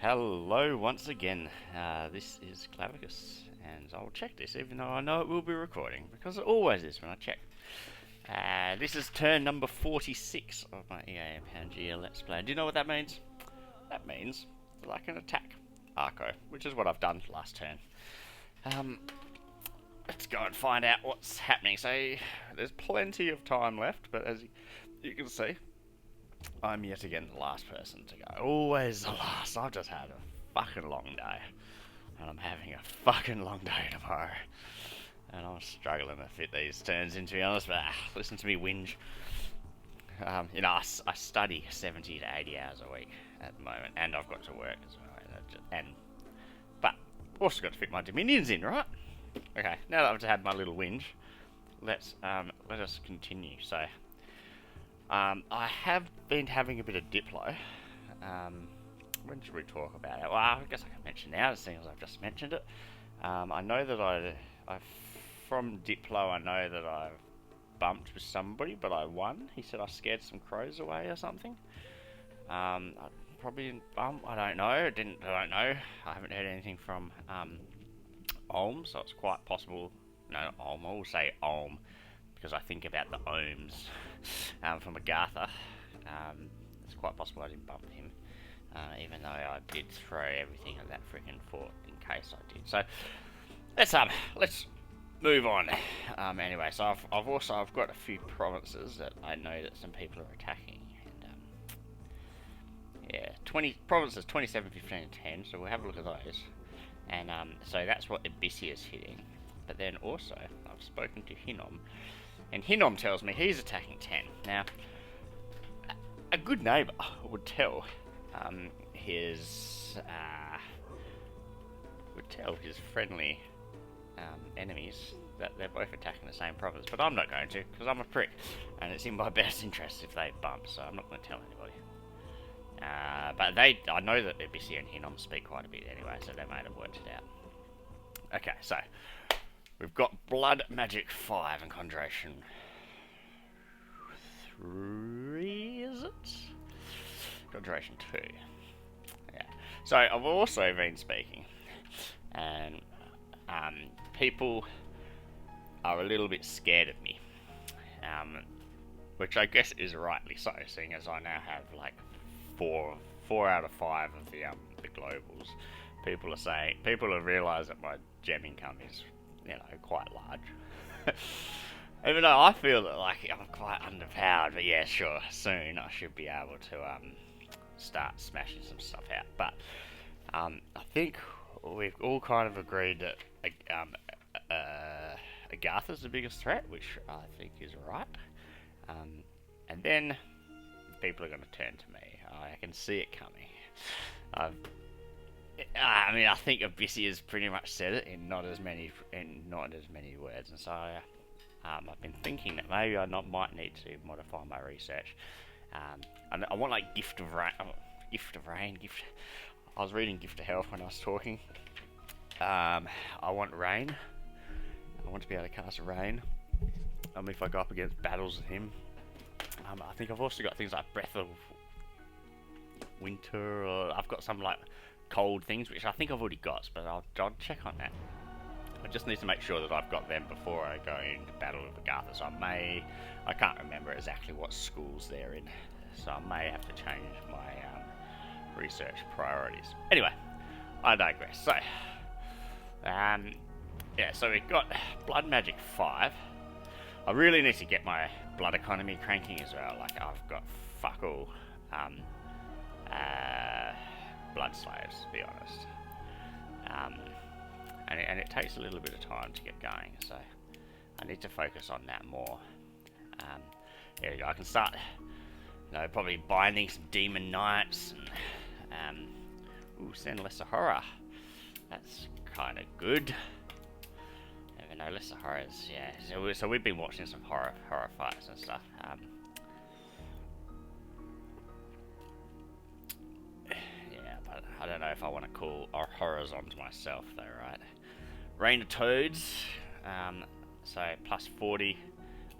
Hello once again. This is Klavicus, and I'll check this even though I know it will be recording, because it always is when I check. This is turn number 46 of my EA Pangaea Let's Play. Do you know what that means? That means that I can attack Arco, which is what I've done last turn. Let's go and find out what's happening. So, there's plenty of time left, but as you can see, I'm yet again the last person to go. Always the last. I've just had a fucking long day. And I'm having a fucking long day tomorrow. And I'm struggling to fit these turns in, to be honest, but listen to me whinge. I study 70 to 80 hours a week at the moment, and I've got to work as well. But I've also got to fit my Dominions in, right? Okay, now that I've had my little whinge, let us continue. So, I have been having a bit of Diplo. When should we talk about it? Well, I guess I can mention now, seeing as I've just mentioned it. I know that from Diplo, I know that I've bumped with somebody, but I won. He said I scared some crows away or something. I probably didn't bump. I don't know. I don't know. I haven't heard anything from Olm, so it's quite possible. No, Olm. I will say Olm because I think about the ohms from Agatha. It's quite possible I didn't bump him, even though I did throw everything at that freaking fort in case I did. So let's move on. Anyway, so I've got a few provinces that I know that some people are attacking, and 20 provinces, 27, 15, and 10. So we'll have a look at those, and so that's what Abyssia's hitting. But then also I've spoken to Hinnom, and Hinnom tells me he's attacking 10. Now, a good neighbour would tell his friendly enemies that they're both attacking the same province, but I'm not going to, because I'm a prick, and it's in my best interest if they bump, so I'm not going to tell anybody. But I know that Abyssia and Hinnom speak quite a bit anyway, so they might have worked it out. Okay, so we've got Blood Magic 5 and Conjuration 3, is it? Conjuration 2. Yeah. So I've also been speaking, and people are a little bit scared of me, which I guess is rightly so, seeing as I now have like four out of 5 of the globals. People have realised that my gem income is, quite large. Even though I feel that like I'm quite underpowered, but yeah, sure, soon I should be able to start smashing some stuff out. But I think we've all kind of agreed that Agatha's the biggest threat, which I think is right. And then people are going to turn to me. I can see it coming. I think Abyssia's pretty much said it in not as many words, and so I've been thinking that maybe I might need to modify my research. I want like Gift of Rain. I was reading Gift of Health when I was talking. I want Rain. I want to be able to cast Rain. If I go up against battles with him. I think I've also got things like Breath of Winter, or I've got some like cold things, which I think I've already got, but I'll check on that. I just need to make sure that I've got them before I go into battle with Agatha, so I can't remember exactly what schools they're in, so I may have to change my research priorities. Anyway, I digress. So, so we've got Blood Magic 5. I really need to get my blood economy cranking as well. Like, I've got fuck all blood slaves, to be honest. And it takes a little bit of time to get going, so I need to focus on that more. Here we go. I can start, probably binding some demon knights, and send lesser horror. That's kind of good. Even though lesser horrors, yeah. So we've been watching some horror fights and stuff. But I don't know if I want to call our horrors onto myself, though, right? Rain of Toads, so plus 40,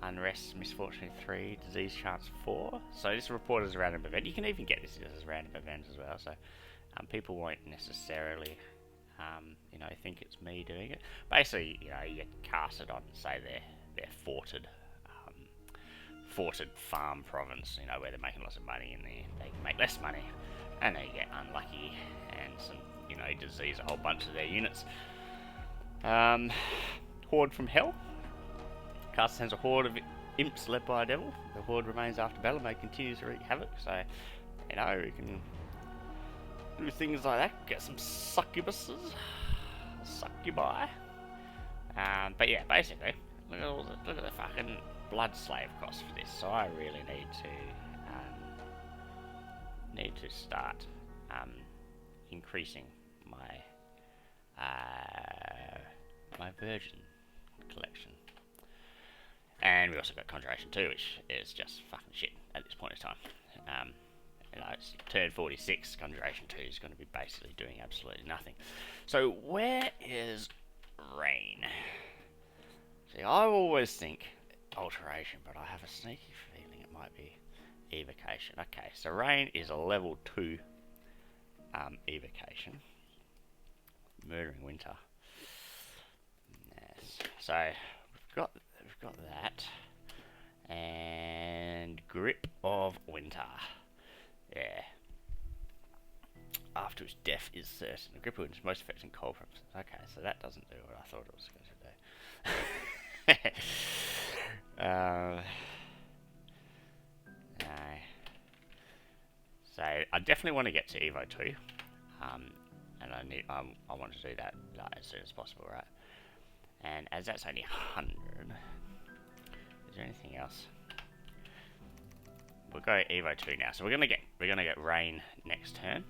Unrest, Misfortune 3, Disease Chance 4. So this report is a random event. You can even get this as a random event as well. So People won't necessarily, think it's me doing it. Basically, you cast it on, say they're forted farm province, where they're making lots of money, and they can make less money, and they get unlucky, and some, disease a whole bunch of their units. Horde from Hell. Cast sends a horde of imps led by a devil. The horde remains after battle and may continue to wreak havoc, so, we can do things like that, get some succubuses, succubi. But yeah, basically, look at the fucking blood slave cost for this. So I really need to start increasing my my virgin collection. And we also got Conjuration 2, which is just fucking shit at this point in time. It's turn 46, Conjuration 2 is going to be basically doing absolutely nothing. So where is Rain? See, I always think Alteration, but I have a sneaky feeling it might be Evocation. Okay, so Rain is a level 2 Evocation. Murdering Winter. Yes. So we've got that. And Grip of Winter. Yeah. After its death is certain. The grip of winter is most effective in cold purposes. Okay, so that doesn't do what I thought it was going to do. No. So I definitely want to get to Evo 2. And I want to do that as soon as possible, right? And as that's only 100, is there anything else? We'll go Evo 2 now. So we're gonna get Rain next turn.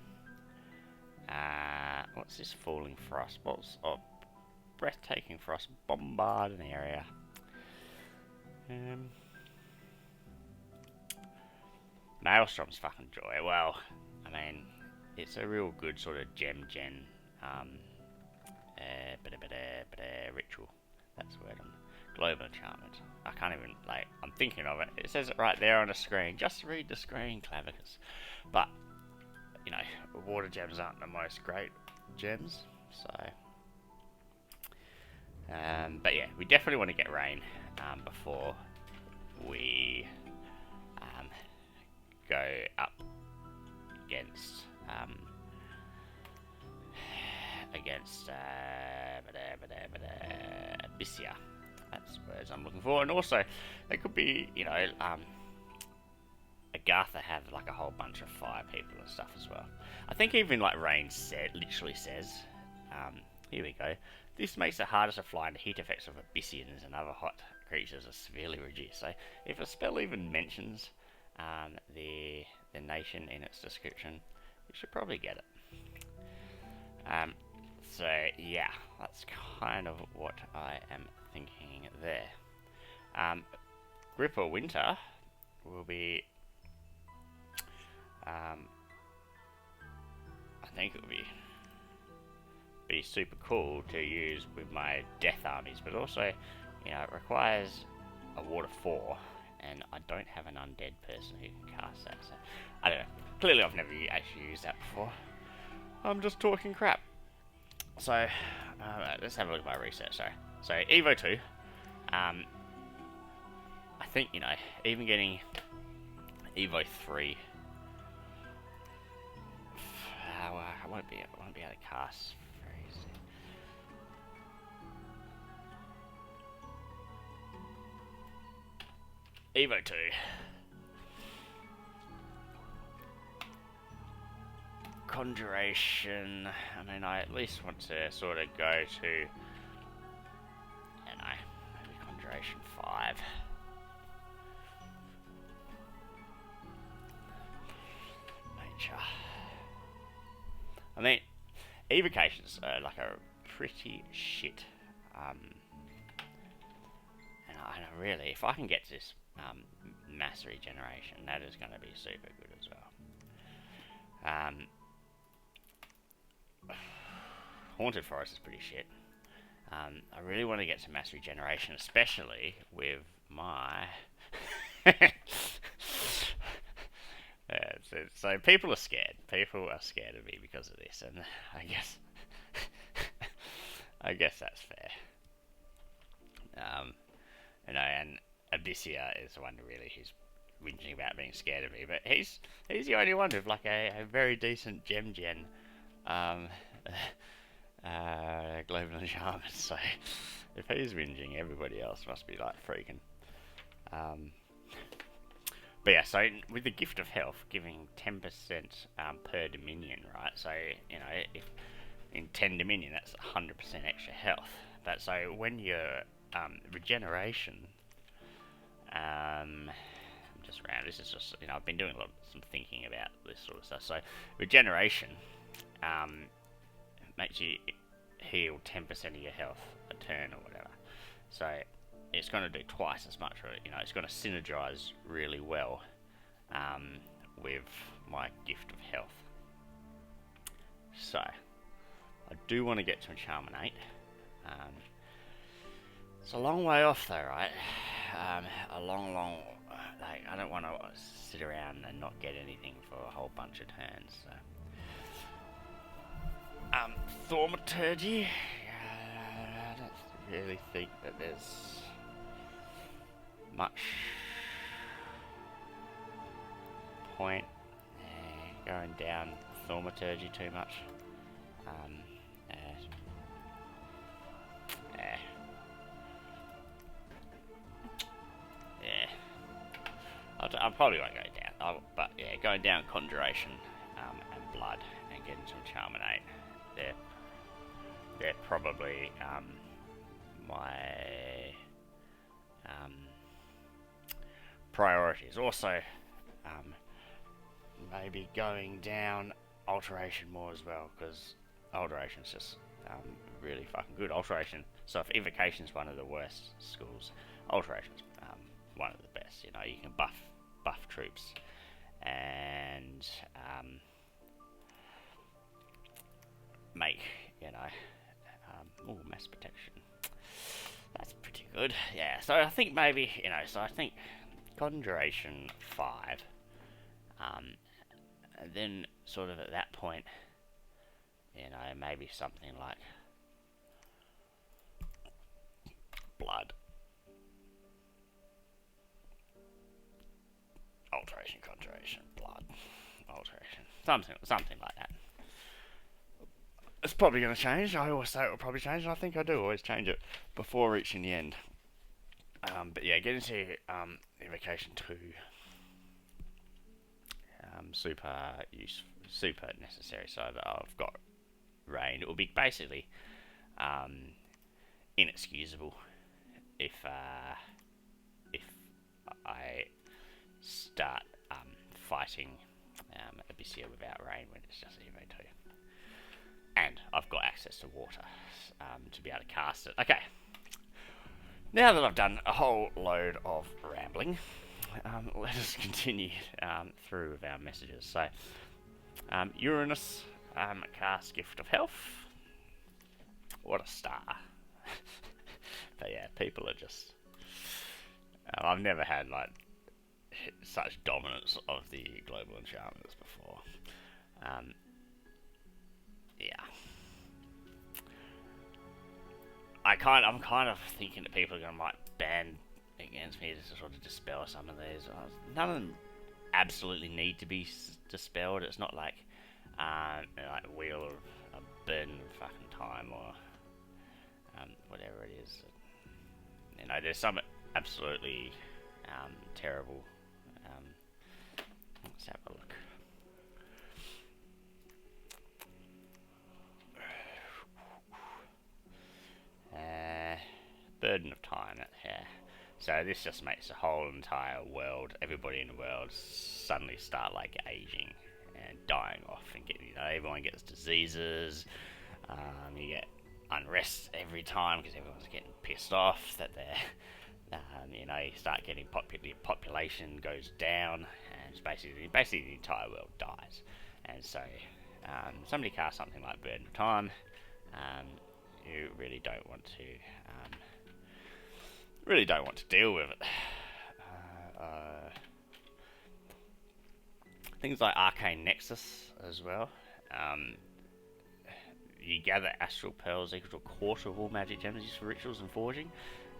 What's this? Falling Frost. Breathtaking Frost. Bombard an area. Maelstrom's fucking joy. Well, I mean, it's a real good sort of gem gen ritual. That's the word. Global enchantment. I can't even, I'm thinking of it. It says it right there on the screen. Just read the screen, Clavicus. But, water gems aren't the most great gems, so. But yeah, we definitely want to get Rain before we go up against Abyssia. That's the words I'm looking for. And also, there could be, Agatha have like a whole bunch of fire people and stuff as well. I think even Rain literally says, here we go. This makes it harder to fly, and the heat effects of Abyssians and other hot creatures are severely reduced. So if a spell even mentions the nation in its description, you should probably get it. So yeah, that's kind of what I am thinking there. Grip of Winter will be, I think it would be super cool to use with my death armies, but also, it requires a water 4, and I don't have an undead person who can cast that, so I don't know. Clearly I've never actually used that before. I'm just talking crap. So, let's have a look at my research. So Evo 2, I think, even getting Evo 3, I won't be able to cast very easy. Evo 2. Conjuration. I mean, I at least want to sort of go to, maybe Conjuration 5. Nature. I mean, evocations are like a pretty shit. And I really, if I can get this mass regeneration, that is going to be super good as well. Haunted Forest is pretty shit. I really want to get some mass regeneration, especially with my So people are scared. People are scared of me because of this, and I guess, I guess that's fair. And Abyssia is the one really who's whinging about being scared of me, but he's the only one with like a very decent gem gen, um, global shaman. So if he's whinging, everybody else must be like freaking. But yeah, so with the gift of health, giving 10% per dominion, right? So if in 10 dominion, that's 100% extra health. But so when your regeneration, I'm just around. This is just I've been doing some thinking about this sort of stuff. So regeneration makes you heal 10% of your health a turn or whatever. So it's going to do twice as much. It's going to synergize really well with my gift of health. So I do want to get to Enchantment 8. It's a long way off though, right? A long, I don't want to sit around and not get anything for a whole bunch of turns. So. Thaumaturgy. I don't really think that there's much point going down thaumaturgy too much. I probably won't go down. But yeah, going down conjuration and blood and getting some Enchantment 8. They're probably my priorities. Also, maybe going down alteration more as well, because alteration's just really fucking good. Alteration. So if evocation's one of the worst schools, alteration's one of the best. You can buff troops and make mass protection. That's pretty good. Yeah. So I think maybe So I think conjuration 5. And then sort of at that point, maybe something like blood, alteration, conjuration, blood, alteration, something like that. It's probably going to change. I always say it will probably change, and I think I do always change it before reaching the end. But yeah, getting to evocation 2. Super necessary, so that I've got rain. It will be basically inexcusable if I start fighting Abyssia without rain when it's just Evo 2. And I've got access to water to be able to cast it. Okay, now that I've done a whole load of rambling, let us continue through with our messages. So, Uranus cast Gift of Health. What a star. But yeah, people are just... I've never had such dominance of the global enchantments before. Yeah. I'm kind of thinking that people are going to ban against me to sort of dispel some of these. None of them absolutely need to be dispelled. It's not like Wheel of a Burden of fucking Time or whatever it is. There's some absolutely terrible. Let's have a look. Burden of Time, yeah. So this just makes the whole entire world, everybody in the world, suddenly start aging and dying off, and everyone gets diseases. You get unrest every time because everyone's getting pissed off that they're, you start getting population goes down, and it's basically the entire world dies. And so somebody casts something like Burden of Time. You really don't want to. Really don't want to deal with it. I Things like Arcane Nexus as well. You gather astral pearls equal to a quarter of all magic gems used for rituals and forging.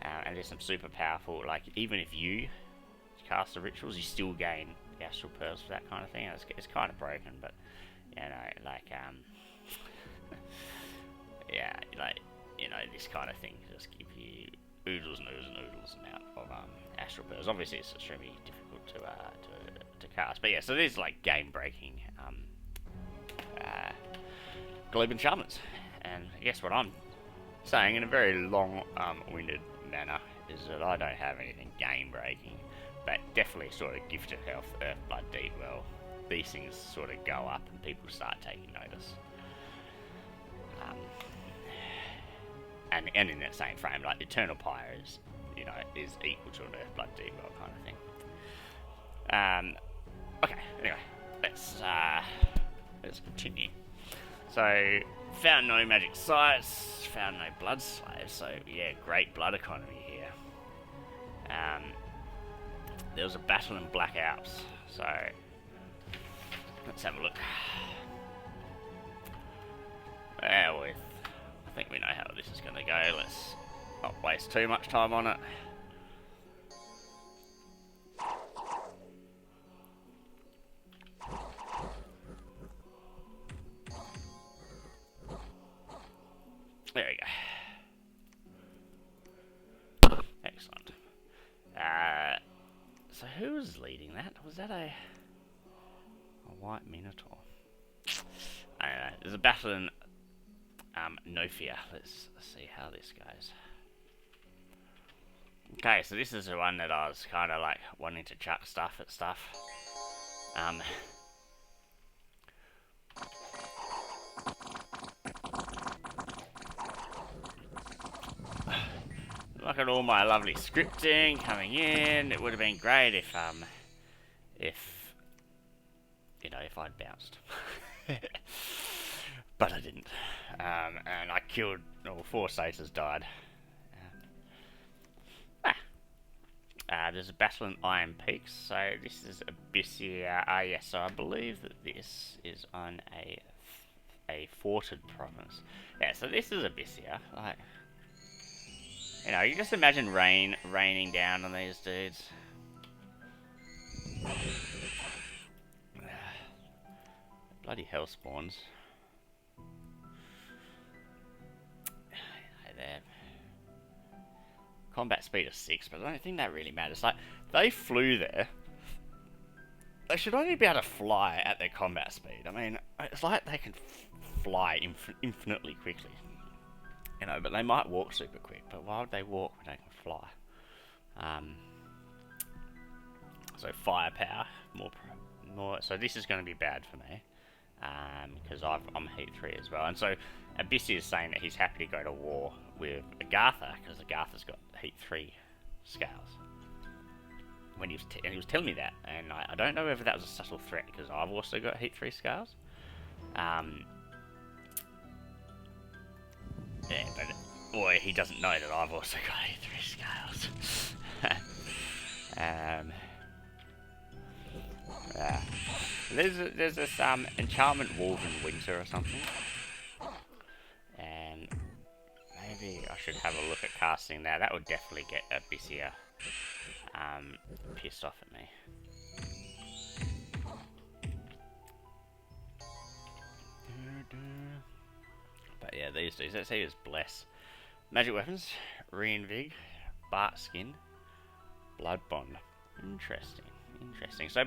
And there's some super powerful, like, even if you cast the rituals, you still gain the astral pearls for that kind of thing. It's kind of broken, but, you know, like, yeah, like, you know, this kind of thing just give you oodles and oodles and oodles amount of astral pearls. Obviously, it's extremely difficult to cast, but yeah, so there's like game-breaking globe enchantments. And I guess what I'm saying in a very long-winded manner is that I don't have anything game-breaking, but definitely sort of gifted health, earth, blood, deed well. These things sort of go up and people start taking notice. And in that same frame, like Eternal Pyre is, you know, is equal to an earth, blood, deed well kind of thing. Okay, anyway, let's continue. So, found no magic sites, found no blood slaves, so yeah, great blood economy here. There was a battle in Black Alps, so let's have a look. Well, I think we know how this is going to go. Let's not waste too much time on it. There we go. Excellent. So who was leading that? Was that a white minotaur? I don't know. There's a battle in Nofia. Let's see how this goes. Okay, so this is the one that I was kind of like wanting to chuck stuff at stuff. Look at all my lovely scripting coming in. It would have been great if you know, if I'd bounced. But I didn't. And I killed, 4 satyrs died. There's a battle in Iron Peaks, so this is Abyssia. Yes, so I believe that this is on a forted province. Yeah, so this is Abyssia. Like, you know, you just imagine rain raining down on these dudes. Bloody hell spawns. Hey there. Combat speed of 6, but I don't think that really matters. Like, they flew there. They should only be able to fly at their combat speed. I mean, it's like they can fly infinitely quickly. You know, but they might walk super quick. But why would they walk when they can fly? So firepower, more. So this is going to be bad for me, because I'm heat 3 as well. And so Abyssia is saying that he's happy to go to war with Agartha, because Agartha's got heat 3 scales. When he was telling me that, and I don't know whether that was a subtle threat, because I've also got heat 3 scales. Yeah, but boy, he doesn't know that I've also got heat 3 scales. There's this enchantment woven winter or something, and maybe I should have a look at casting that. That would definitely get Abyssia pissed off at me. But yeah, these dudes. Let's see, is Bless. Magic weapons, Reinvig, Bart Skin, Blood Bond. Interesting. So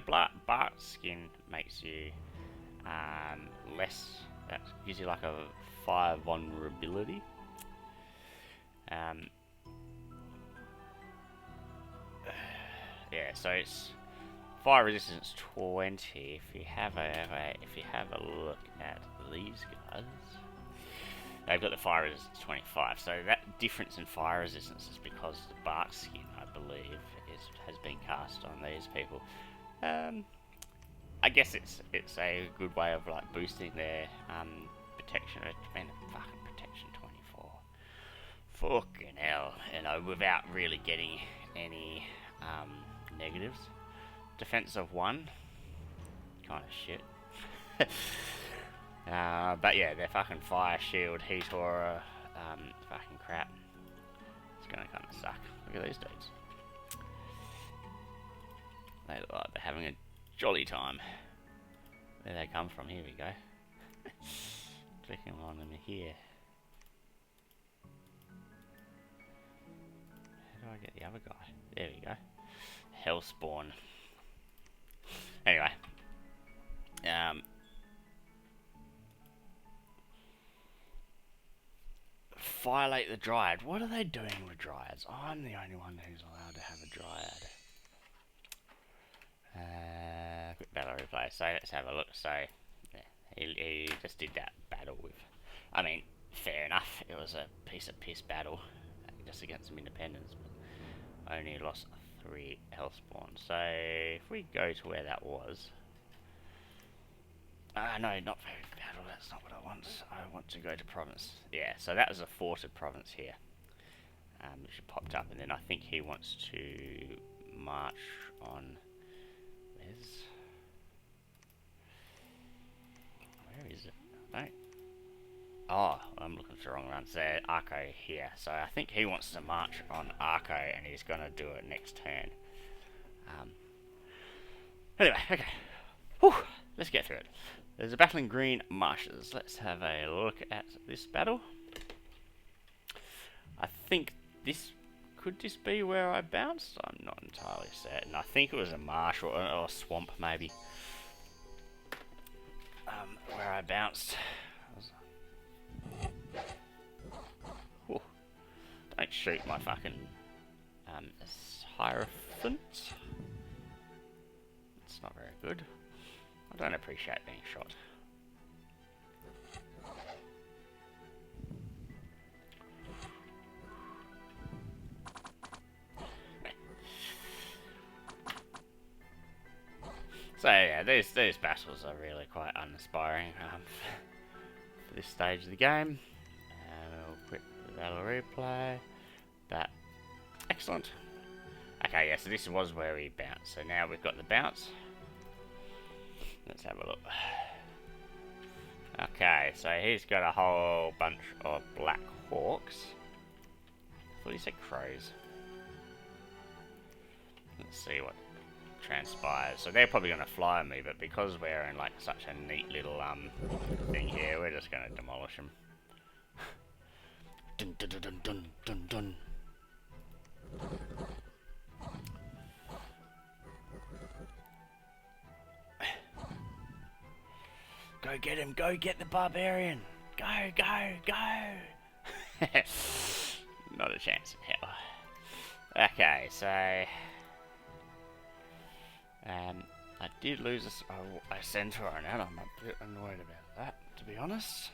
Bart Skin makes you less. That gives you like a fire vulnerability. Yeah, so it's fire resistance 20. If you have a look at these guys, they've got the fire resistance 25. So that difference in fire resistance is because the bark skin, I believe, has been cast on these people. I guess it's a good way of like boosting their protection. I mean, fucking protection 24. Fucking hell, you know, without really getting any negatives. Defense of 1. kind of shit. But yeah, they're fucking fire shield, heat aura, fucking crap. It's gonna kind of suck. Look at these dudes. They look like they're having a jolly time. Where they come from? Here we go. Clicking on them here. How do I get the other guy? There we go. Hellspawn. Anyway. Violate the Dryad. What are they doing with Dryads? I'm the only one who's allowed to have a Dryad. Quick battle replay. So let's have a look. So yeah, he just did that battle with. I mean, fair enough. It was a piece of piss battle just against some independents, but only lost 3 Hellspawn. So if we go to where that was. No, not very battle. That's not what I want. I want to go to province. Yeah, so that was a forted province here, which popped up, and then I think he wants to march on. Where is it? No. Oh, I'm looking for the wrong one. So Arco here. So I think he wants to march on Arco, and he's gonna do it next turn. Anyway, okay. Whew, let's get through it. There's a battle in Green Marshes. Let's have a look at this battle. I think this... Could this be where I bounced? I'm not entirely certain. I think it was a marsh or a swamp, maybe. Where I bounced. Ooh. Don't shoot my fucking... Hierophant. It's not very good. I don't appreciate being shot. So yeah, these battles are really quite uninspiring for this stage of the game. We'll quit the battle replay. That excellent. Okay, yeah, so this was where we bounced. So now we've got the bounce. Let's have a look. Okay, so he's got a whole bunch of black hawks. I thought he said crows. Let's see what transpires. So they're probably going to fly on me, but because we're in like such a neat little thing here, we're just going to demolish them. Dun dun dun dun dun dun dun. Go get him, go get the barbarian. Go, go, go. Not a chance in hell. Okay, so I did lose a centaur on that. I'm a bit annoyed about that, to be honest.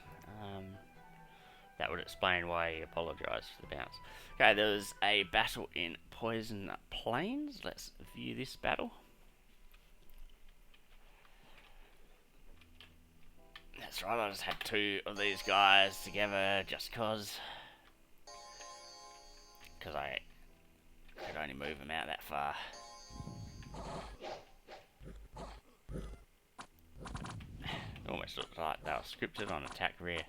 That would explain why he apologised for the bounce. Okay, there was a battle in Poison Plains. Let's view this battle. That's right, I just had 2 of these guys together just cause I could only move them out that far. Almost looked like they were scripted on attack rear.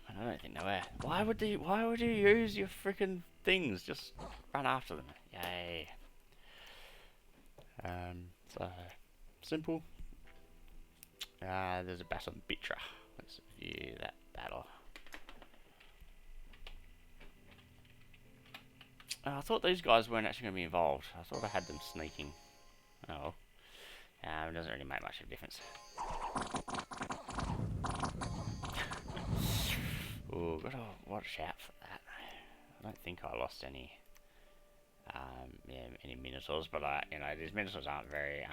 I don't think they were. Why would you use your freaking things? Just run after them. Yay. So simple. There's a battle in Bitra. Let's view that battle. I thought these guys weren't actually going to be involved. I thought I had them sneaking. Oh. It doesn't really make much of a difference. Ooh, gotta watch out for that. I don't think I lost any any minotaurs, but these minotaurs aren't very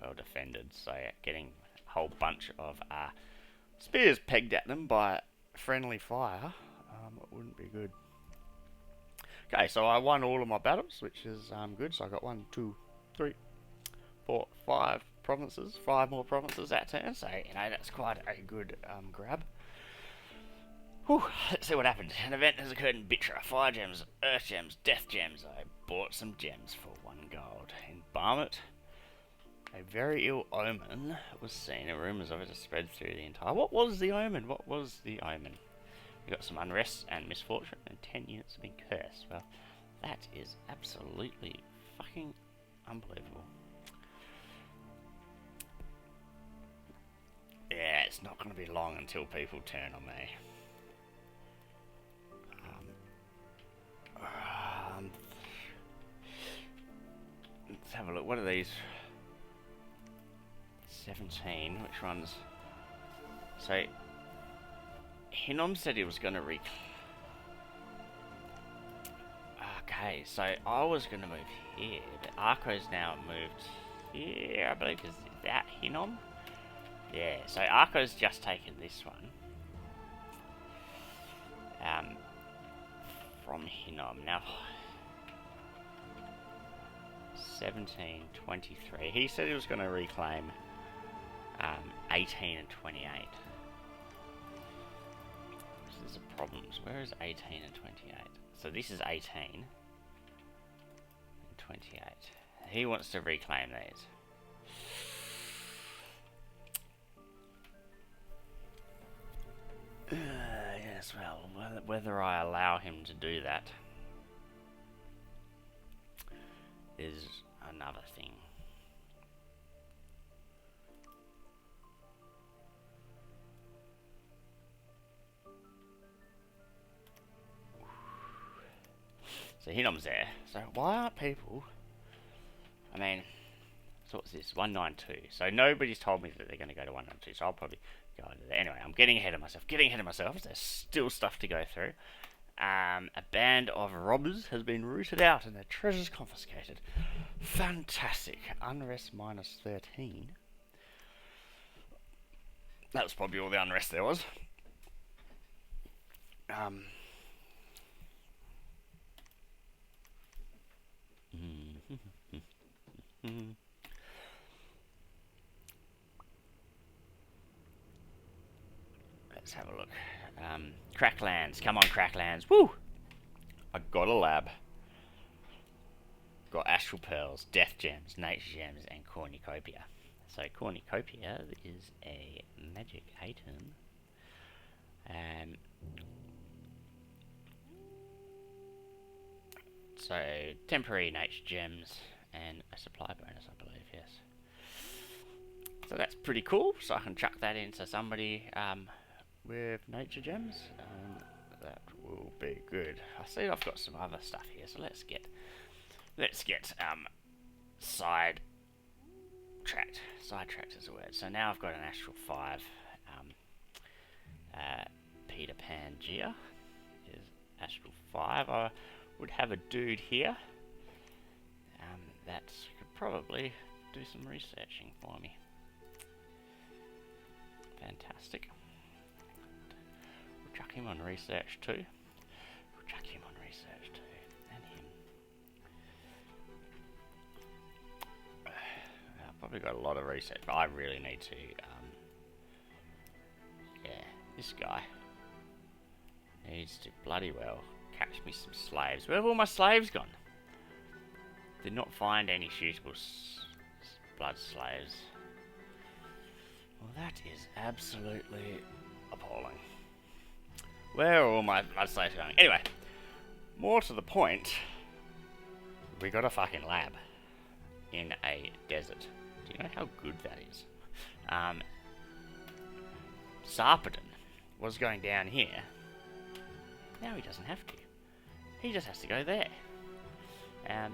well defended, so getting a whole bunch of spears pegged at them by friendly fire, it wouldn't be good. Okay, so I won all of my battles, which is good. So I got 1, 2, 3, 4, 5 provinces, 5 more provinces that turn. So that's quite a good grab. Whew, let's see what happened. An event has occurred in Bitra. Fire gems, earth gems, death gems. I bought some gems for 1 gold. In Barmet, A very ill omen was seen, and rumours of it have spread through the entire... What was the omen? What was the omen? We got some unrest and misfortune, and 10 units have been cursed. Well, that is absolutely fucking unbelievable. Yeah, it's not going to be long until people turn on me. Let's have a look. What are these? 17. Which ones? So, Hinnom said he was going to Okay, so I was going to move here, but Arco's now moved here, I believe. Is that Hinnom? Yeah, so Arco's just taken this one. From Hinnom. Now, 1723. He said he was going to reclaim 18 and 28. This is a problem. Where is 18 and 28? So this is 18 and 28. He wants to reclaim these. Yes, well, whether I allow him to do that is another thing. So Hinnom's there. So why aren't people... I mean, so what's this? 192. So nobody's told me that they're going to go to 192, so I'll probably go into there. Anyway, I'm getting ahead of myself. There's still stuff to go through. A band of robbers has been rooted out and their treasures confiscated. Fantastic. Unrest minus 13. That was probably all the unrest there was. Let's have a look. Cracklands. Come on, Cracklands. Woo! I got a lab. Got astral pearls, death gems, nature gems, and cornucopia. So cornucopia is a magic item. So temporary nature gems and a supply bonus, I believe. Yes. So that's pretty cool. So I can chuck that into somebody with nature gems. That will be good. I see I've got some other stuff here, so let's get sidetracked. Sidetracked is a word. So now I've got an astral 5. Peter Pangaea is astral 5. I would have a dude here that could probably do some researching for me. Fantastic. We'll chuck him on research too. And him. I've probably got a lot of research, but I really need to, this guy needs to bloody well catch me some slaves. Where have all my slaves gone? Did not find any suitable blood slaves. Well, that is absolutely appalling. Where are all my blood slaves going? Anyway, more to the point, we got a fucking lab in a desert. Do you know how good that is? Sarpedon was going down here. Now he doesn't have to. He just has to go there.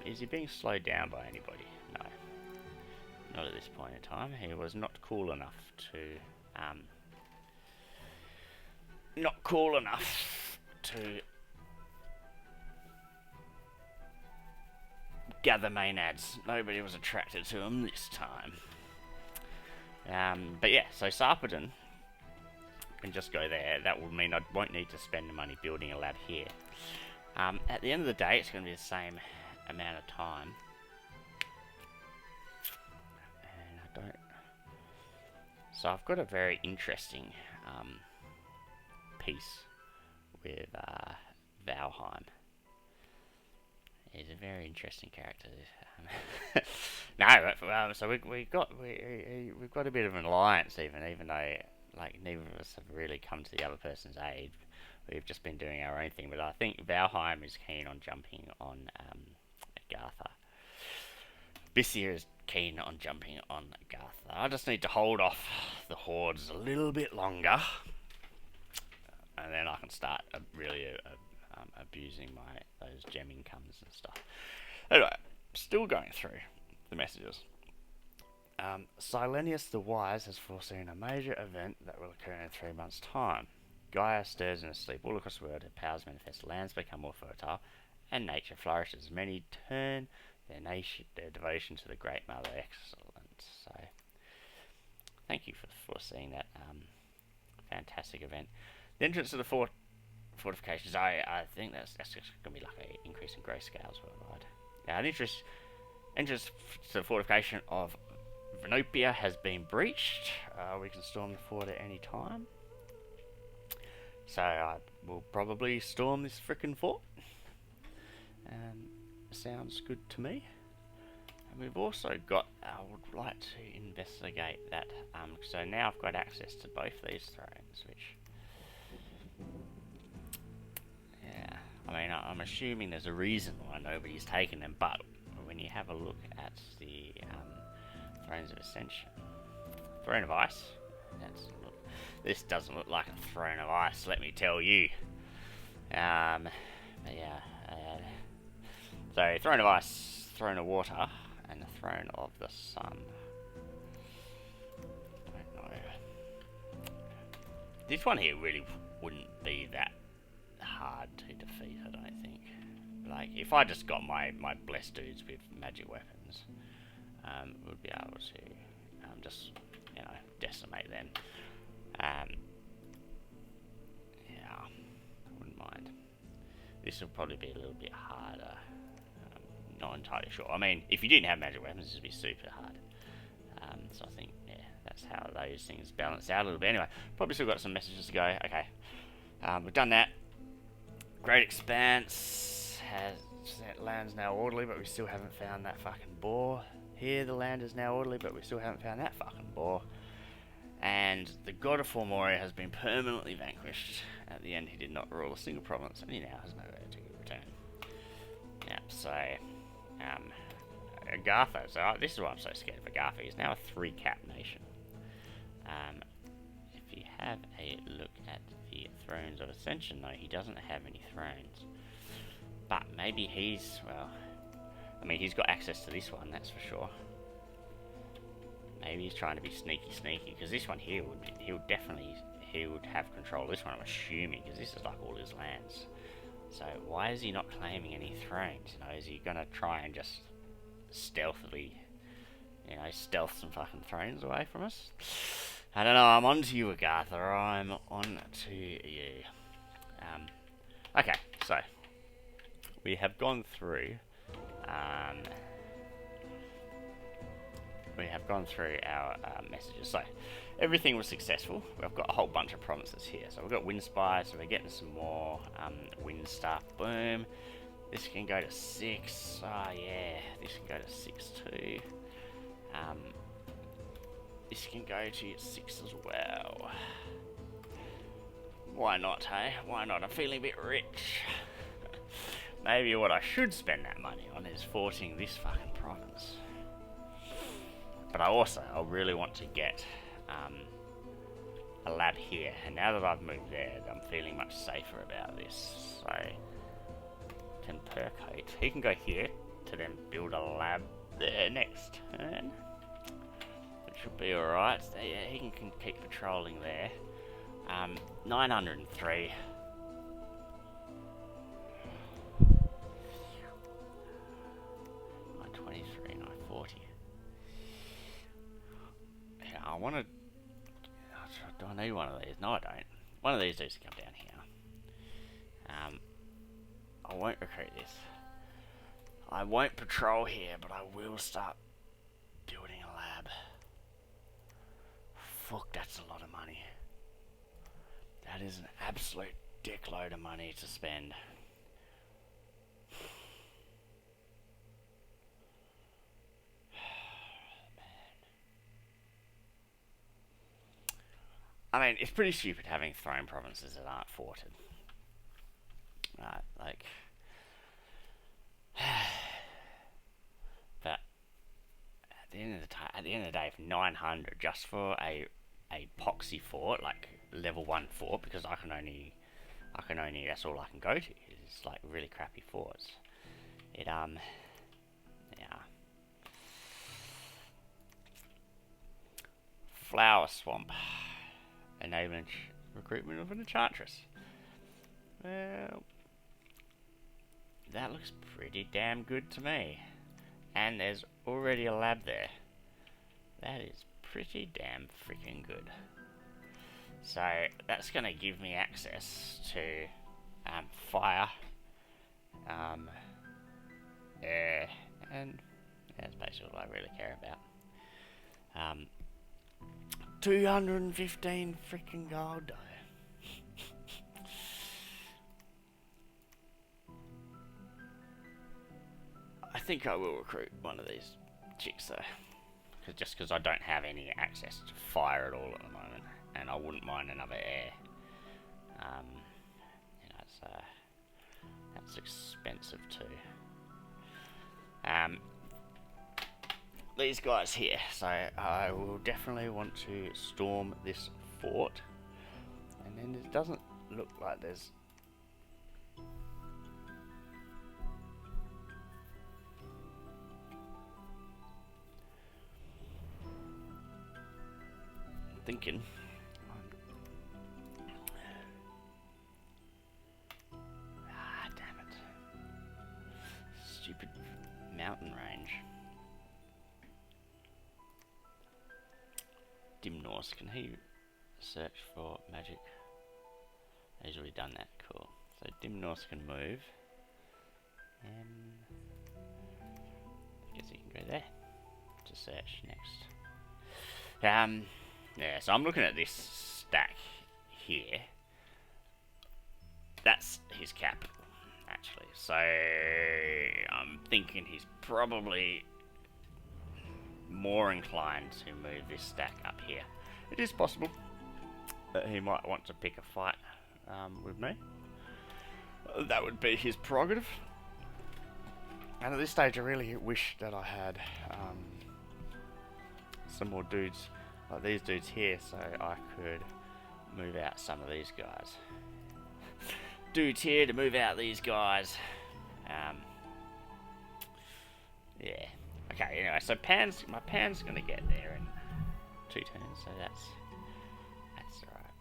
Is he being slowed down by anybody? No. Not at this point in time. He was not cool enough to... gather maenads. Nobody was attracted to him this time. But yeah, so Sarpedon can just go there. That will mean I won't need to spend the money building a lab here. At the end of the day, it's going to be the same amount of time. And I don't... So I've got a very interesting piece with Valheim. He's a very interesting character. No, but, so we've got a bit of an alliance, even though like neither of us have really come to the other person's aid. We've just been doing our own thing. But I think Valheim is keen on jumping on Agartha. Bissir is keen on jumping on Agartha. I just need to hold off the hordes a little bit longer, and then I can start really abusing those gem incomes and stuff. Anyway, still going through the messages. Silenius the Wise has foreseen a major event that will occur in 3 months' time. Gaia stirs in her sleep all across the world, her powers manifest, lands become more fertile, and nature flourishes. Many turn their devotion to the Great Mother. Excellent. So, thank you for foreseeing that fantastic event. The entrance to the fortifications, I think that's just going to be like an increase in grayscales worldwide. An entrance to the fortification of Venopia has been breached. We can storm the fort at any time. So I will probably storm this frickin' fort. Sounds good to me. And we've also got, I would like to investigate that. So now I've got access to both these thrones, which, yeah, I mean, I'm assuming there's a reason why nobody's taken them, but when you have a look at the Thrones of Ascension, Throne of Ice, this doesn't look like a Throne of Ice, let me tell you. But yeah, so Throne of Ice, Throne of Water, and the Throne of the Sun. I don't know. This one here really wouldn't be that hard to defeat, I don't think. Like, if I just got my blessed dudes with magic weapons, would be able to just, decimate them. Yeah, I wouldn't mind. This will probably be a little bit harder. Not entirely sure. I mean, if you didn't have magic weapons, this would be super hard. So I think, yeah, that's how those things balance out a little bit. Anyway, probably still got some messages to go. Okay, we've done that. Great Expanse land's now orderly, but we still haven't found that fucking boar. Here, the land is now orderly, but we still haven't found that fucking boar. And the god of Formoria has been permanently vanquished. At the end, he did not rule a single province, and he now has nowhere to return. Yeah, so, Agartha, so this is why I'm so scared of Agartha. He's now a 3-cap nation. If you have a look at the Thrones of Ascension, though, he doesn't have any thrones. But maybe he's, well, I mean, he's got access to this one, that's for sure. Maybe he's trying to be sneaky, because this one here he would have control of this one, I'm assuming, because this is like all his lands. So why is he not claiming any thrones? Is he gonna try and just stealthily, stealth some fucking thrones away from us? I don't know. I'm on to you, Agartha. I'm on to you. Okay, so we have gone through. We have gone through our messages. So everything was successful. We've got a whole bunch of promises here. So we've got Wind Spire, so we're getting some more wind stuff. Boom. This can go to 6. Oh yeah, this can go to 6 too. This can go to 6 as well. Why not, hey? Why not? I'm feeling a bit rich. Maybe what I should spend that money on is forting this fucking province. But I really want to get a lab here, and now that I've moved there, I'm feeling much safer about this. So, can Percote, he can go here to then build a lab there next turn, which will be alright. Yeah, he can keep patrolling there. 903. I want to... Do I need one of these? No, I don't. One of these needs to come down here. I won't recruit this. I won't patrol here, but I will start building a lab. Fuck, that's a lot of money. That is an absolute dickload of money to spend. I mean, it's pretty stupid having throne provinces that aren't forted. Right, like... but at the end of the day, for 900, just for a poxy fort, like level 1 fort, because I can only, that's all I can go to, is like really crappy forts. Yeah. Flower Swamp. Enabling recruitment of an enchantress. Well, that looks pretty damn good to me. And there's already a lab there. That is pretty damn freaking good. So that's going to give me access to fire, air, and that's basically all I really care about. 215 freaking gold though. I think I will recruit one of these chicks though, just because I don't have any access to fire at all at the moment, and I wouldn't mind another air. That's expensive too. These guys here, so I will definitely want to storm this fort, and then it doesn't look like there's thinking. Damn it. Stupid mountain range. Dimnorse, can he search for magic? He's already done that, cool. So Dimnorse can move. I guess he can go there to search next. Yeah, so I'm looking at this stack here. That's his capital, actually. So I'm thinking he's probably more inclined to move this stack up here. It is possible that he might want to pick a fight with me. That would be his prerogative. And at this stage, I really wish that I had some more dudes like these dudes here, so I could move out some of these guys. Dudes here to move out these guys. Yeah. Okay. Anyway, so my pan's gonna get there in 2 turns, so that's alright.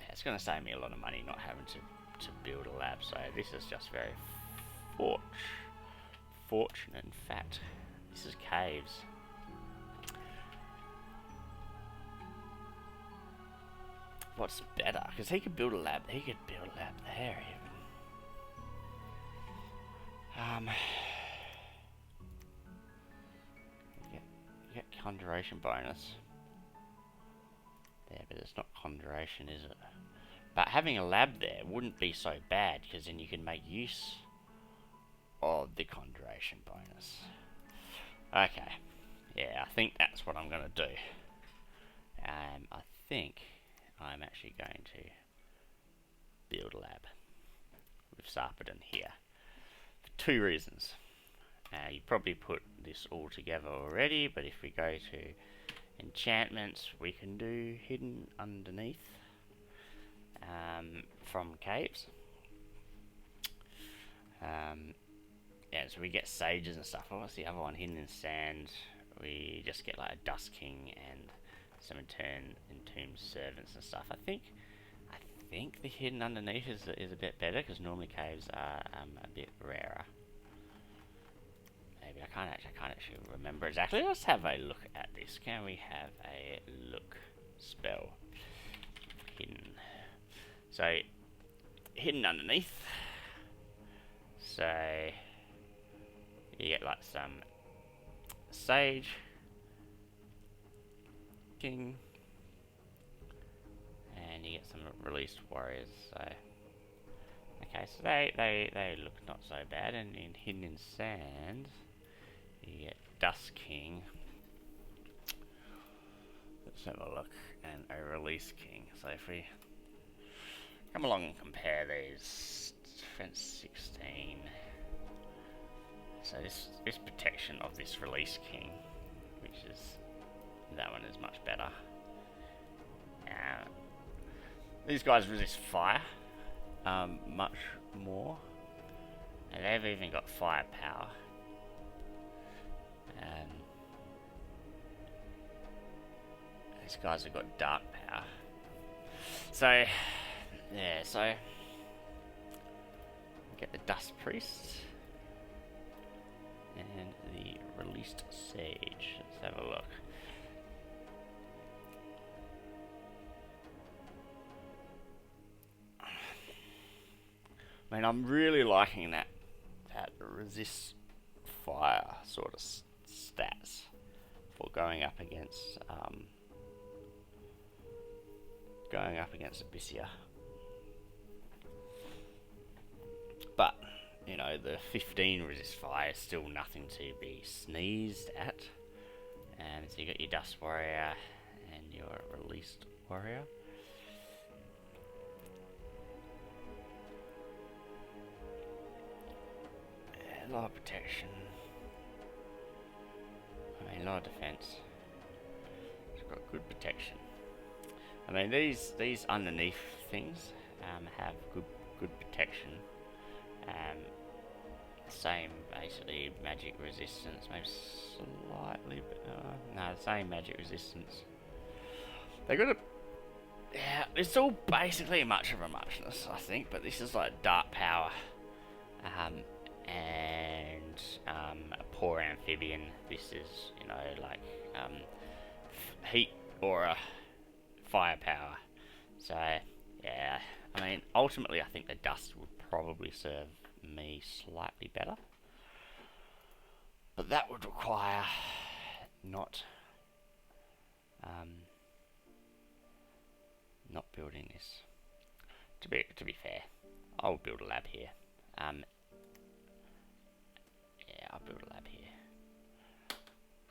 Yeah, it's gonna save me a lot of money not having to build a lab. So this is just very fortunate. In fact, this is caves. What's better? Because he could build a lab. He could build a lab there even. You get conjuration bonus. There, but it's not conjuration, is it? But having a lab there wouldn't be so bad, because then you can make use of the conjuration bonus. Okay. Yeah, I think that's what I'm going to do. I think I'm actually going to build a lab with Sarpedon here for 2 reasons. You probably put this all together already, but if we go to enchantments, we can do hidden underneath from caves. Yeah, so we get sages and stuff. What's the other one? Hidden in sand. We just get like a Dust King and some entombed servants and stuff. I think the hidden underneath is a bit better, because normally caves are a bit rarer. Maybe I can't actually remember exactly. Let's have a look at this. Can we have a look spell? Hidden. So hidden underneath. So you get like some sage, king, and you get some released warriors. So okay, so they look not so bad. And in hidden in sand, you get Dust King. let's have a look. And a release king. So if we come along and compare these, defense 16. So this protection of this release king, which is that one, is much better. These guys resist fire much more, and they've even got firepower. These guys have got dark power. So yeah, so get the Dust Priest and the Released Sage. Let's have a look. I mean, I'm really liking that resist fire sort of stats for going up against Abyssia. But you know, the 15 resist fire is still nothing to be sneezed at. And so you got your Dust Warrior and your Released Warrior. A lot of protection. I mean, a lot of defense. It's got good protection. I mean, these underneath things have good protection. Same basically magic resistance, maybe slightly, but no, the same magic resistance. They got a yeah. It's all basically much of a muchness, I think, but this is like dark power. And a poor amphibian. This is, you know, like heat or a firepower. So yeah, I mean, ultimately, I think the dust would probably serve me slightly better, but that would require not building this. To be fair, I'll build a lab here. Yeah, I'll build a lab here.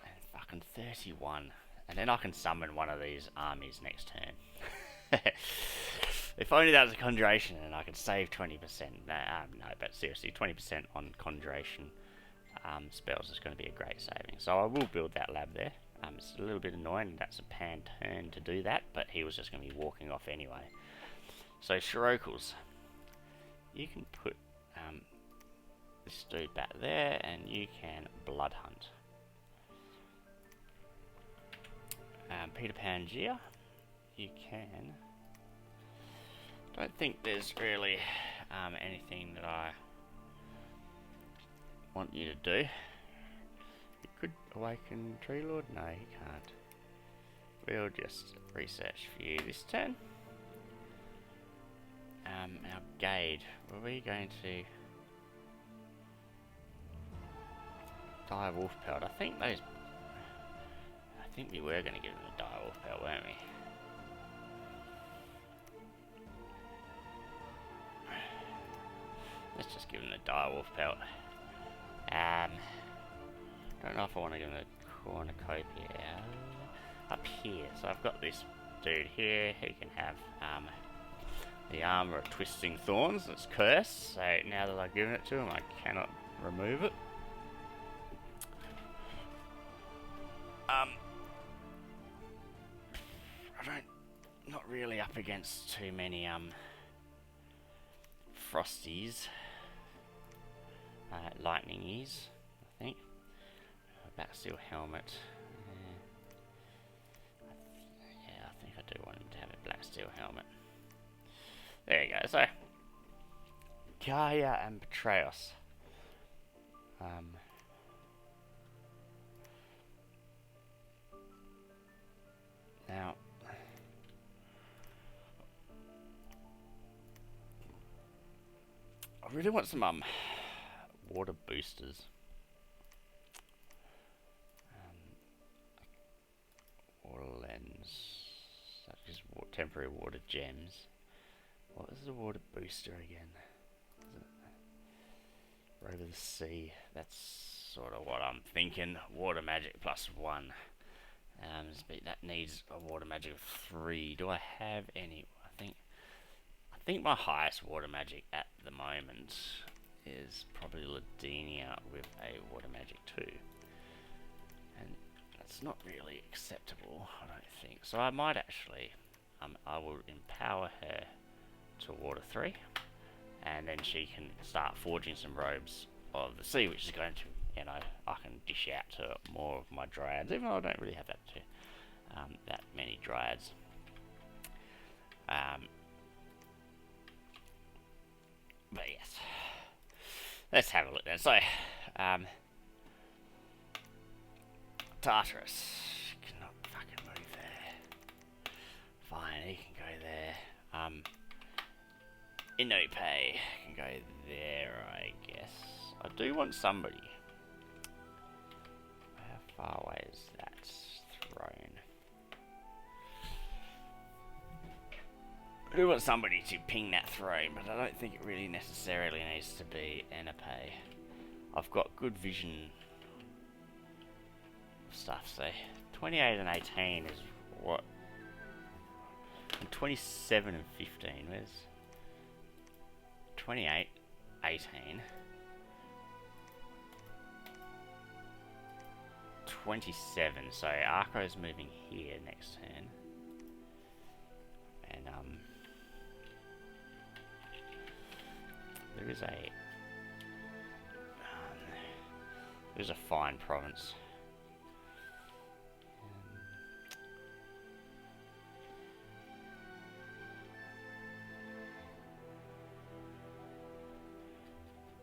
And fucking 31. And then I can summon one of these armies next turn. If only that was a conjuration and I could save 20%. No, but seriously, 20% on conjuration spells is going to be a great saving. So I will build that lab there. It's a little bit annoying, that's a pan turn to do that, but he was just going to be walking off anyway. So Shirokals, you can put this dude back there, and you can blood hunt. Peter Pangaea, you can. Don't think there's really anything that I want you to do. You could awaken Tree Lord. No, you can't. We'll just research for you this turn. Our Gade, were we going to die wolf pelt? I think we were going to give them a die wolf pelt, weren't we? Let's just give them a dire wolf pelt. Don't know if I want to give them a cornucopia. Up here, so I've got this dude here who can have the armor of twisting thorns that's cursed. So now that I've given it to him, I cannot remove it. Not really up against too many frosties, lightningies, I think. Backsteel helmet. Yeah, I think I do want him to have a black steel helmet. There you go. So Gaia and Betrayos. Now, I really want some water boosters. Water lens, such as temporary water gems. What is the water booster again? Is it Rover the Sea? That's sort of what I'm thinking. Water magic +1. That needs a water magic of 3. Do I have any? I think my highest water magic at the moment is probably Ladinia with a water magic 2. And that's not really acceptable, I don't think. So I might actually, I will empower her to water 3. And then she can start forging some robes of the sea, which is going to, I can dish out to more of my dryads, even though I don't really have that many dryads. But yes, let's have a look then. So, Tartarus cannot fucking move there. Fine, he can go there. Inope can go there, I guess. I do want somebody. How far away is that throne? I do want somebody to ping that throne, but I don't think it really necessarily needs to be Inope. I've got good vision of stuff, so 28 and 18 is what? And 27 and 15, where's 28, 18, 27, so Arco's moving here next turn, and there's a fine province.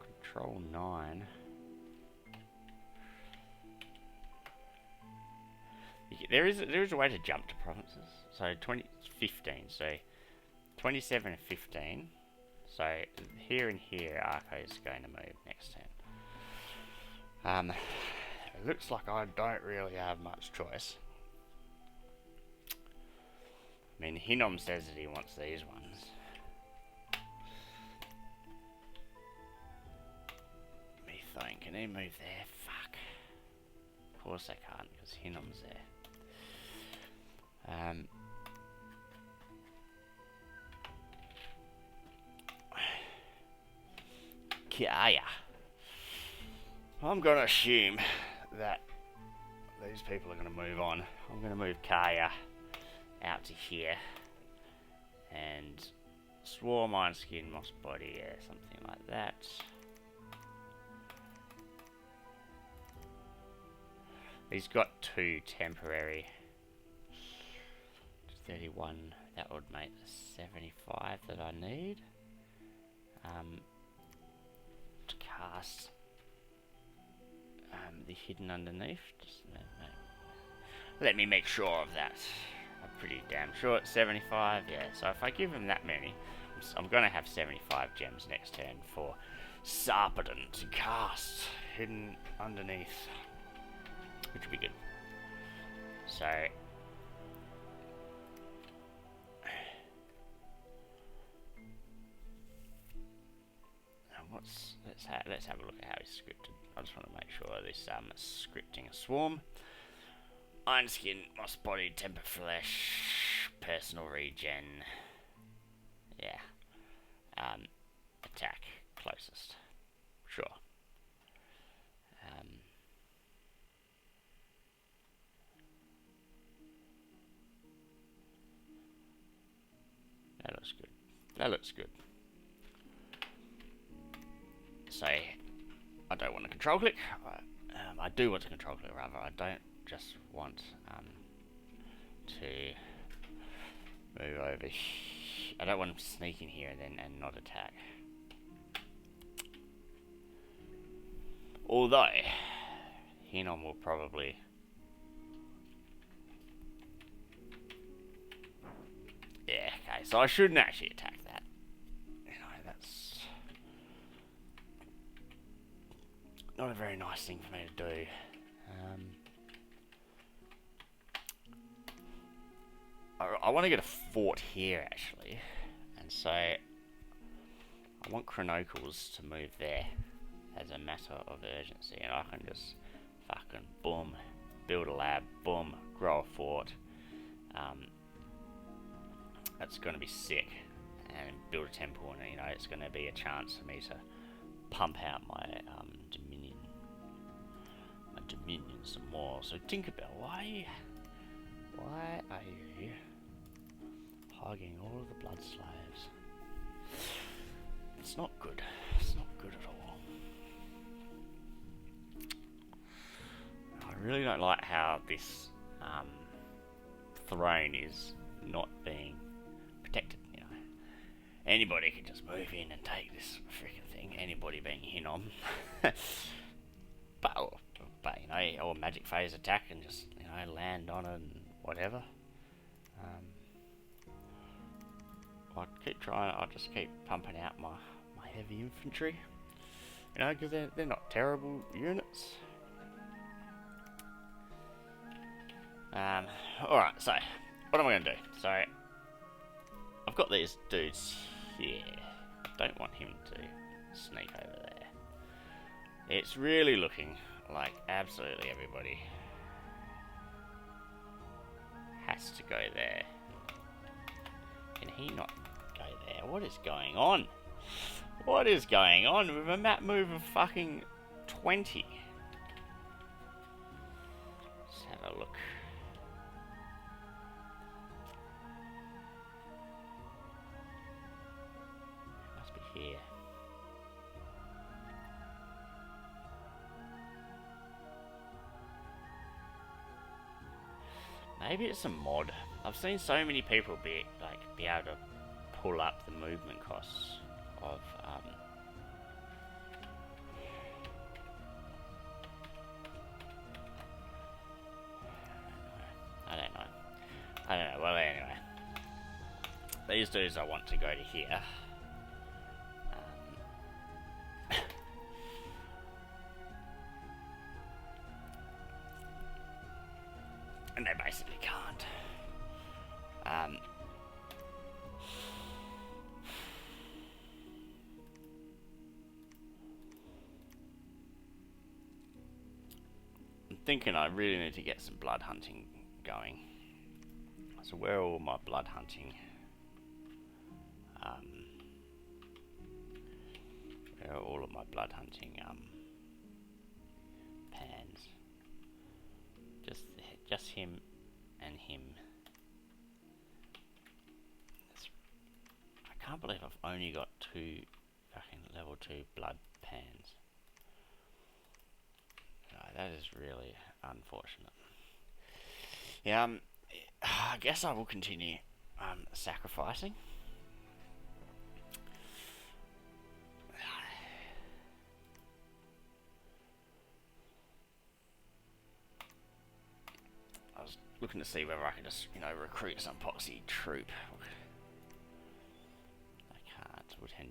Control 9. There is a way to jump to provinces. So 15. So 27 and 15. So here and here, Arco is going to move next turn. It looks like I don't really have much choice. I mean, Hinom says that he wants these ones. Methone, can he move there? Fuck. Of course I can't, because Hinom's there. Pangaea. I'm going to assume that these people are going to move on. I'm going to move Kaya out to here and Swarm, Iron Skin, Moss Body, yeah, something like that. He's got 2 temporary. 31, that would make the 75 that I need. To cast the hidden underneath. Just let me make sure of that. I'm pretty damn sure it's 75, yeah. So if I give him that many, I'm going to have 75 gems next turn for Sarpedon to cast hidden underneath, which would be good. So let's have a look at how he's scripted. I just want to make sure this scripting a swarm. Iron Skin, Moss Body, Temper Flesh, Personal Regen. Yeah. Attack closest. Sure. That looks good. That looks good. So, I don't want to control click. I do want to control click, rather. I don't just want to move over. I don't want him to sneak in here and not attack. Although, Hinom will probably... Yeah, okay, so I shouldn't actually attack that. You know, that's not a very nice thing for me to do. I want to get a fort here, actually. And so, I want Chronocles to move there as a matter of urgency. And I can just fucking boom, build a lab, boom, grow a fort. That's going to be sick, and build a temple, and you know, it's going to be a chance for me to pump out my dominion some more. So Tinkerbell, why are you hogging all of the blood slaves? It's not good. It's not good at all. I really don't like how this throne is not being protected, you know. Anybody can just move in and take this freaking thing, anybody being Hinnom. but you know, or magic phase attack and just, you know, land on it and whatever. I'll just keep pumping out my heavy infantry, you know, because they're not terrible units. Alright, so what am I going to do? So I've got these dudes here. Don't want him to sneak over there. It's really looking like absolutely everybody has to go there. Can he not go there? What is going on? What is going on with a map move of fucking 20? Let's have a look. It must be here. Maybe it's a mod. I've seen so many people be able to pull up the movement costs of I don't know. Well, anyway, these dudes I want to go to here. And they basically can't. I'm thinking I really need to get some blood hunting going. So where are all my blood hunting? Where are all of my blood hunting pans? Just him and him. I can't believe I've only got 2 fucking level 2 blood pans. That is really unfortunate. Yeah, I guess I will continue sacrificing. I was looking to see whether I could just, you know, recruit some poxy troop. I can't. Would 100.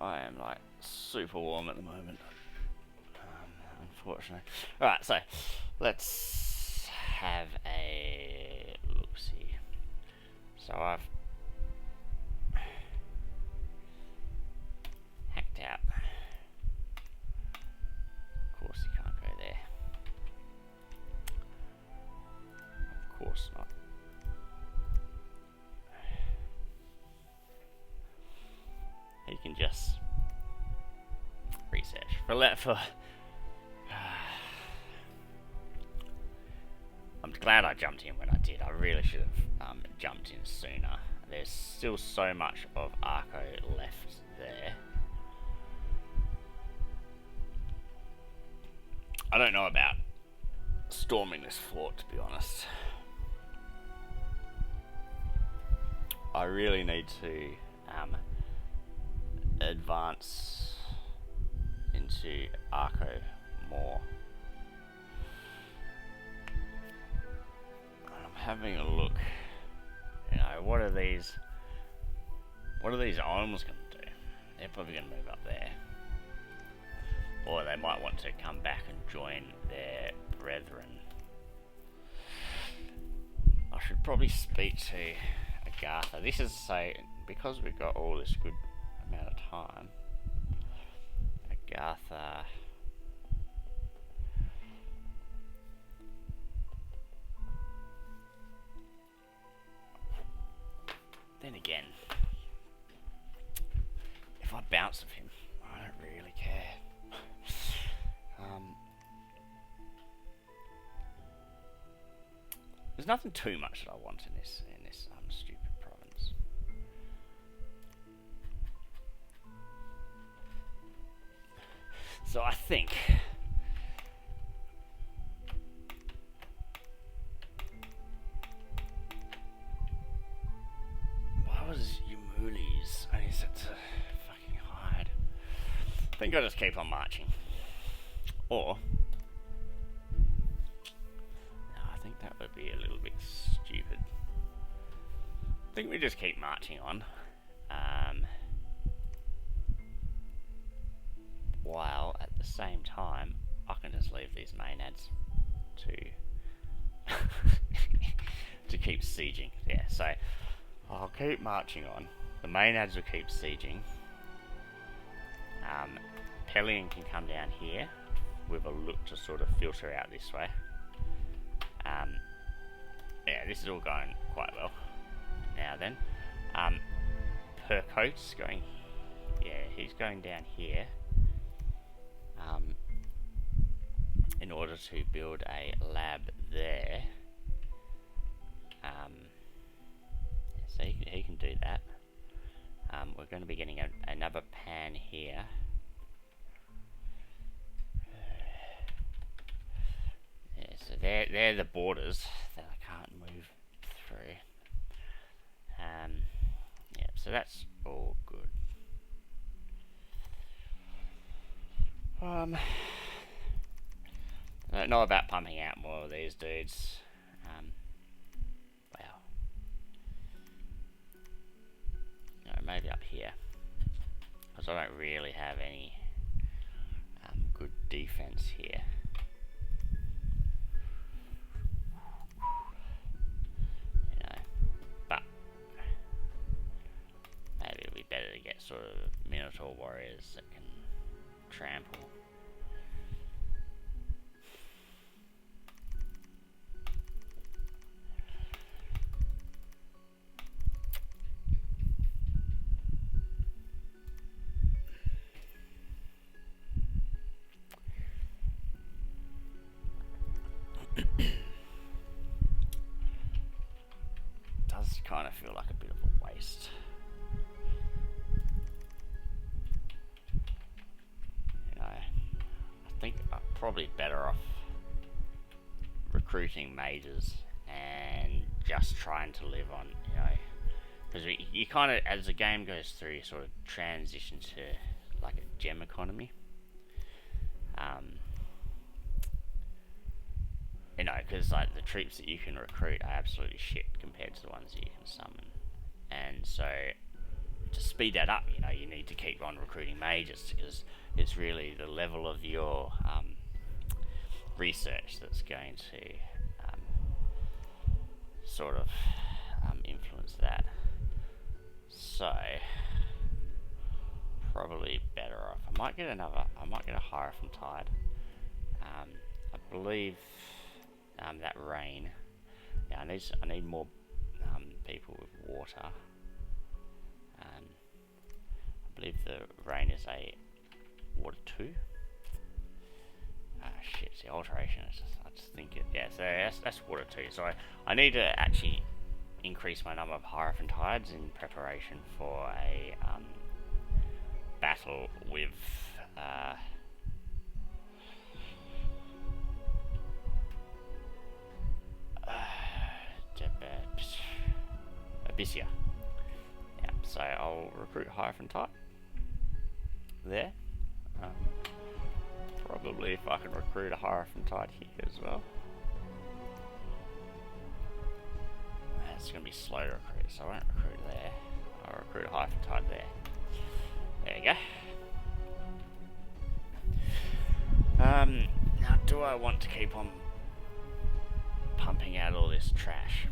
I am like super warm at the moment, unfortunately. Alright, so let's have a look-see. So I've hacked out. Of course you can't go there. Of course not. You can just research for I'm glad I jumped in when I did. I really should have jumped in sooner. There's still so much of Arco left there. I don't know about storming this fort, to be honest. I really need to advance into Arco more. I'm having a look. You know, what are these islands going to do? They're probably going to move up there. Or they might want to come back and join their brethren. I should probably speak to Agatha. This is, say, because we've got all this good amount of time. Agatha, Then again, if I bounce of him, I don't really care. There's nothing too much that I want in this stupid province. So I think why was Umuli's only set to fucking hide? I think I'll just keep on marching. Or I think that would be a little bit stupid. I think we just keep marching on. While at the same time, I can just leave these maenads to to keep sieging. Yeah, so I'll keep marching on. The maenads will keep sieging. Pelion can come down here with a look to sort of filter out this way. Yeah, this is all going quite well. Now then, Percoat's going. Yeah, he's going down here. In order to build a lab there. So he can do that. We're going to be getting another pan here. Yeah, so they're the borders that I can't move through. Yeah, so that's all good. I don't know about pumping out more of these dudes. Wow. No, maybe up here. Because I don't really have any good defense here. You know, but maybe it'd be better to get sort of Minotaur warriors that can trample. Does kind of feel like a bit of a waste. You know, I think I'm probably better off recruiting mages and just trying to live on, you know, because you kind of, as the game goes through, you sort of transition to like a gem economy. You know, because like the troops that you can recruit are absolutely shit compared to the ones that you can summon, and so to speed that up, you know, you need to keep on recruiting mages because it's really the level of your research that's going to sort of influence that. So probably better off. I might get a Hierophant Tide. I believe that rain. Yeah, I need more people with water. I believe the rain is a water 2. Shit, it's the alteration. I just think it. Yeah, so that's water 2. So I need to actually increase my number of Hierophant Tides in preparation for a battle with Abyssia. Yeah, so I'll recruit Hierophant Tide there. Probably if I can recruit a Hierophant Tide here as well. It's going to be slow to recruit, so I won't recruit there. I'll recruit a Hierophant Tide there. There you go. Now, do I want to keep on pumping out all this trash?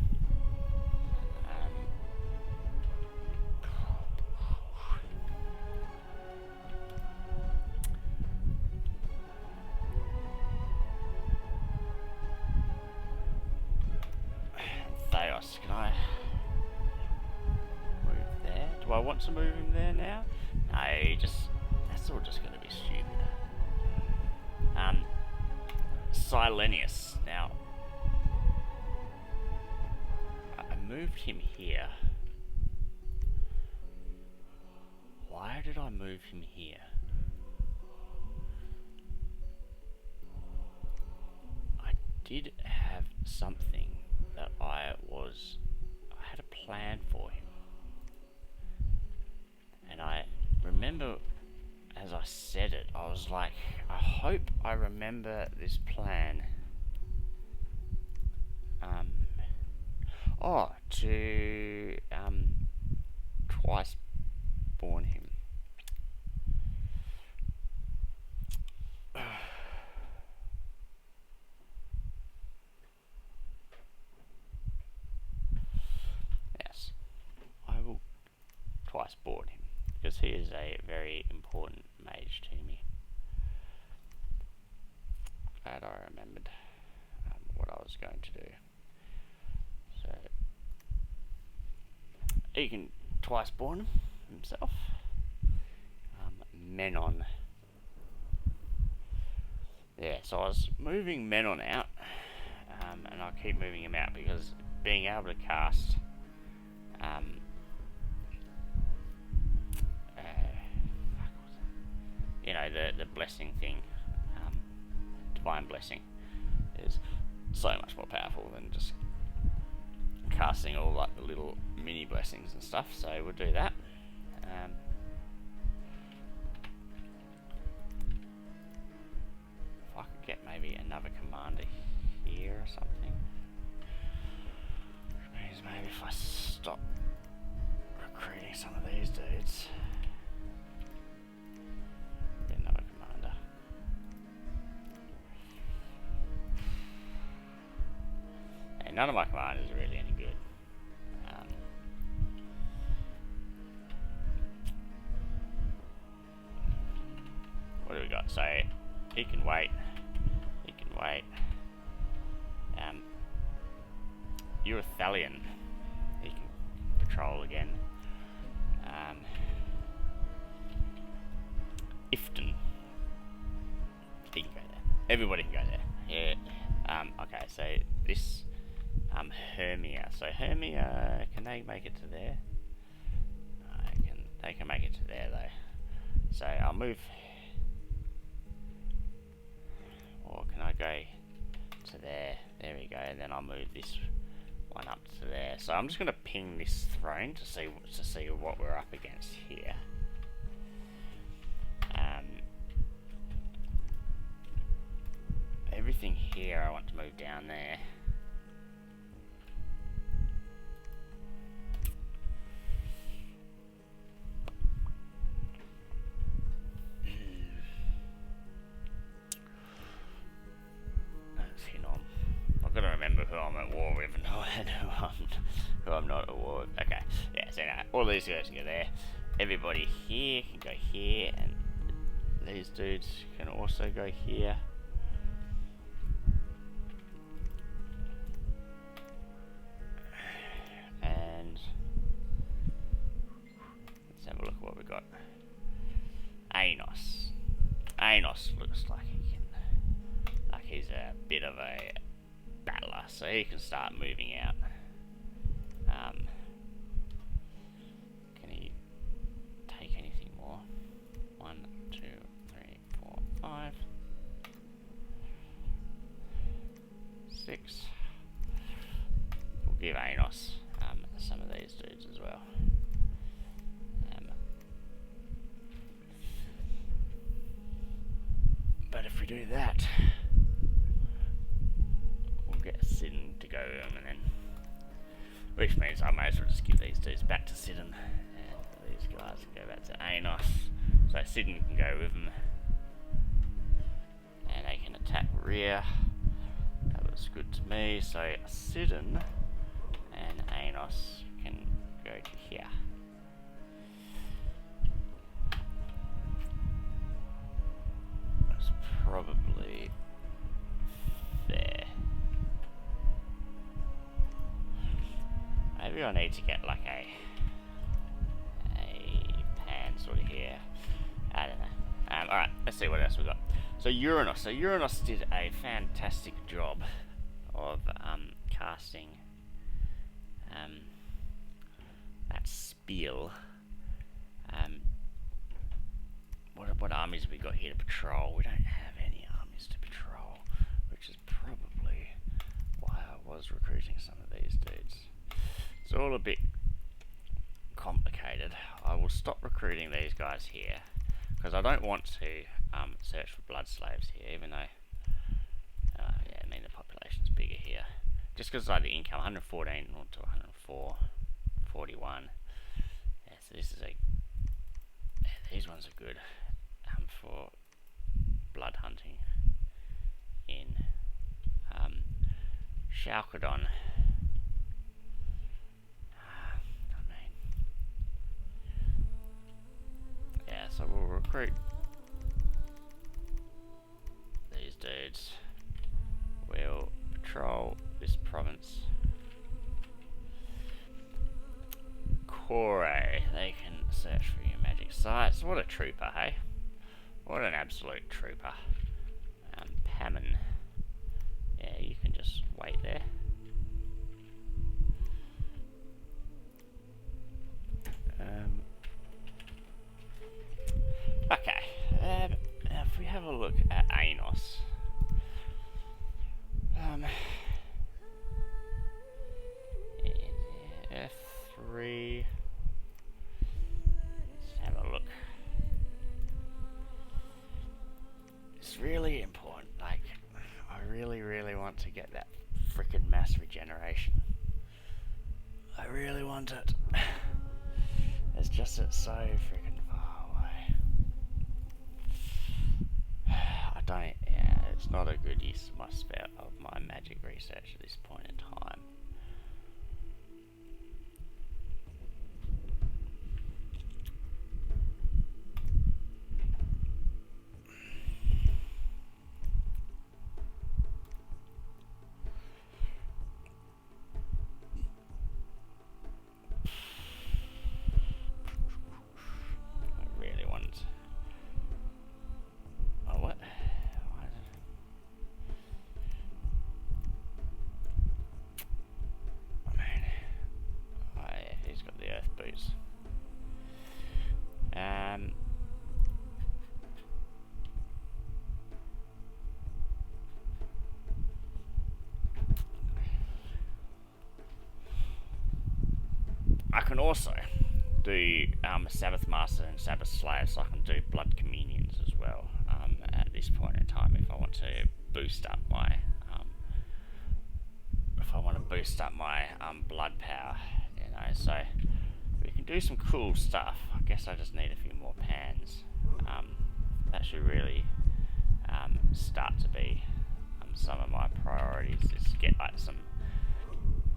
Theos, can I Do I want to move him there now? No, that's all just going to be stupid. Silenius. Now, I moved him here. Why did I move him here? I did have something that I had a plan for him. And I remember as I said it, I was like, I hope I remember this plan. To twice born him. Yes, I will twice board him because he is a very important mage to me. Glad I remembered what I was going to do. So he can twice born himself. Menon. Yeah, so I was moving Menon out, and I'll keep moving him out because being able to cast you know, the blessing thing, divine blessing, is so much more powerful than just casting all like the little mini blessings and stuff. So we'll do that. If I could get maybe another commander here or something, which means maybe if I stop recruiting some of these dudes, get another commander. And none of my commanders are really any good. What do we got? So he can wait. He can wait. Eurythalion. He can patrol again. Ifton. He can go there. Everybody can go there. Yeah. Okay, so this Hermia. So Hermia, can they make it to there? No, they can make it to there though. So I'll move. Or can I go to there? There we go. And then I'll move this one up to there. So I'm just going to ping this throne to see what we're up against here. Everything here I want to move down there. I've got to remember who I'm at war with and who I'm not at war with. Okay, yeah, so now all these guys can go there. Everybody here can go here, and these dudes can also go here. And let's have a look at what we got. Anos. Anos looks like he's a bit of a battler, so he can start moving out. Can he take anything more? 1, 2, 3, 4, 5, 6. We'll give Anos some of these dudes as well. But if we do that, get Sidon to go and then, which means I may as well just give these dudes back to Sidon, and these guys can go back to Anos. So Sidon can go with them, and they can attack rear. That looks good to me. So Sidon and Anos can go to here. That's probably there. Maybe I need to get like a sort of here. I don't know. Alright, let's see what else we got. So Uranus. So Uranus did a fantastic job of casting that spiel. What armies have we got here to patrol? We don't have any armies to patrol, which is probably why I was recruiting some of these dudes. It's all a bit complicated. I will stop recruiting these guys here because I don't want to search for blood slaves here, even though yeah, I mean the population's bigger here. Just because like the income 114 to 104, 41. Yeah, so this is a these ones are good for blood hunting in Shalcodon. Yeah, so we'll recruit these dudes. We'll patrol this province. Kore, they can search for your magic sites. What a trooper, hey? What an absolute trooper. Pammon. Yeah, you can just wait there. Okay, now if we have a look at Anos, F3, let's have a look. It's really important, like, I really want to get that frickin' mass regeneration. I really want it. It's just it's so frickin' far away. I don't, yeah, it's not a good use of my spell, of my magic research at this point in time. I can also do Sabbath Master and Sabbath Slayer, so I can do Blood Communions as well at this point in time if I want to boost up my blood power, you know. So we can do some cool stuff. I guess I just need a few more pans. That should really start to be some of my priorities. Is get like some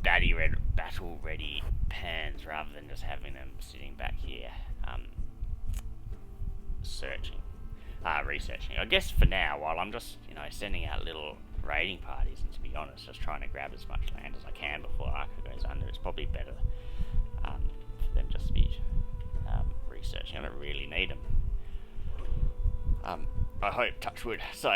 battle ready pans rather than just having them sitting back here researching. I guess for now, while I'm just, you know, sending out little raiding parties, and to be honest, just trying to grab as much land as I can before Arca goes under, it's probably better for them just to be researching. I don't really need them. I hope, touch wood. So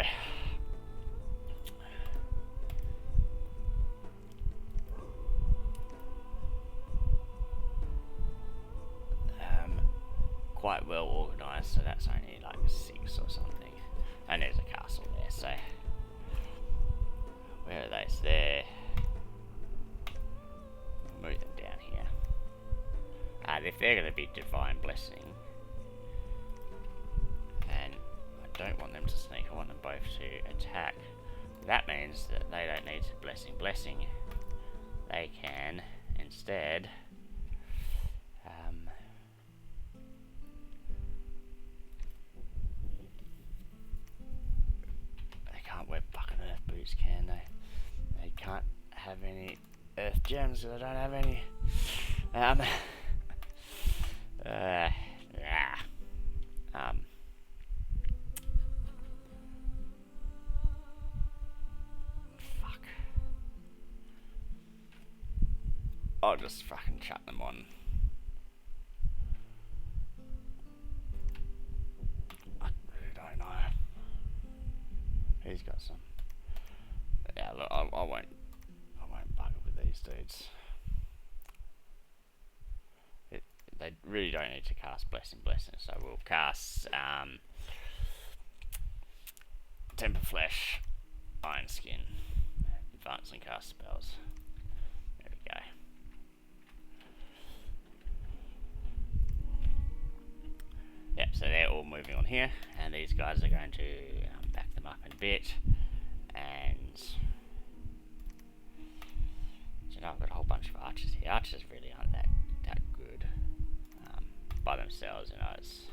quite well organised, so that's only like 6 or something. And there's a castle there, so where are they? So there. Move them down here. If they're going to be Divine Blessing, and I don't want them to sneak, I want them both to attack. That means that they don't need to blessing. They can instead wear fucking earth boots, can they? They can't have any earth gems, so they don't have any. Fuck. I'll just fucking chuck them on. He's got some. Yeah, look, I won't bugger with these dudes. They really don't need to cast Blessing, so we'll cast Temper Flesh, Iron Skin, Advance and cast spells. There we go. Yep, so they're all moving on here, and these guys are going to back them up a bit, and you know, I've got a whole bunch of archers here. Archers really aren't that good by themselves, you know. It's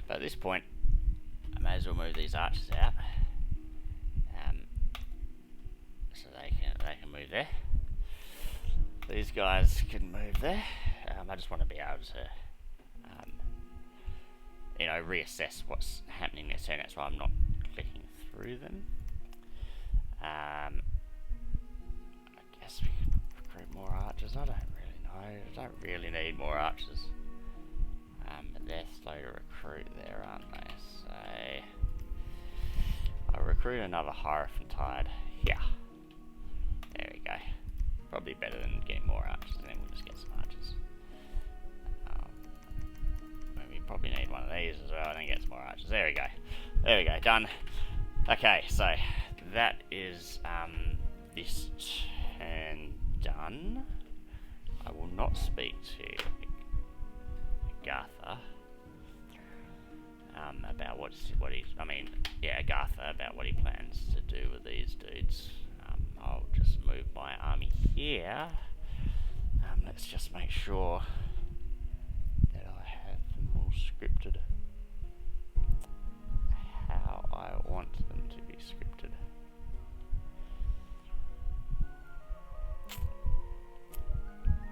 but at this point, I may as well move these archers out, so they can move there. These guys can move there. I just want to be able to, you know, reassess what's happening this turn. That's why I'm not clicking through them. I guess we could recruit more archers. I don't really know. I don't really need more archers. But they're slow to recruit there, aren't they? So I'll recruit another Hierophantide here. There we go. Probably better than getting more archers, and then we'll just get some archers. We probably need one of these as well, and then get some more archers. There we go. There we go. Done. Okay, so that is this turn done. I will not speak to Gartha about Gartha about what he plans to do with these dudes. I'll just move my army here. Let's just make sure that I have them all scripted how I want them to be scripted.